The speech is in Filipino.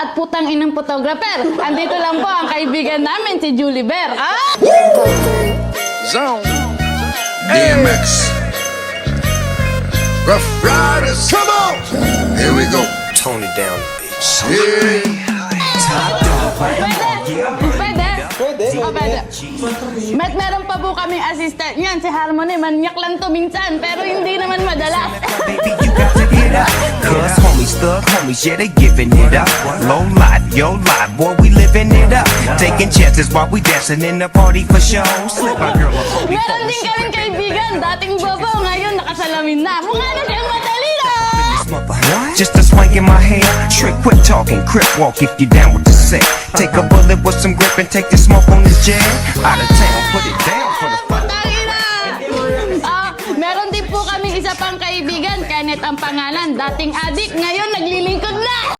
at putang inang photographer. Andito lang po ang kaibigan namin, si Julie Bear. Zone. DMX. Rough Riders. Come on. Here we go. Tone it down, bitch. Yeah. Pwede? Oh, pwede. Meron pa po kaming assistant niyan, si Harmony. Manyak lang to minsan, pero hindi naman madalas. Baby, you got to get up. Cuz homies, thug homies, yeah, they giving it up. Low life, yo life, boy, we living it up. Taking chances while we dancing in the party for show. Slip my girl a phone Meron din kaming kaibigan, dating bobo, ngayon nakasalamin na. Mukha na siyang matalino! Just a swank in my hair. Trick, quit talking, crip walk if you down with the set. Take a bullet with some grip and take the smoke on this jam. Out of town, put it down for the fun. Meron din po kaming isa pang kaibigan, Kenneth ang pangalan. Dating adik, ngayon naglilingkod na!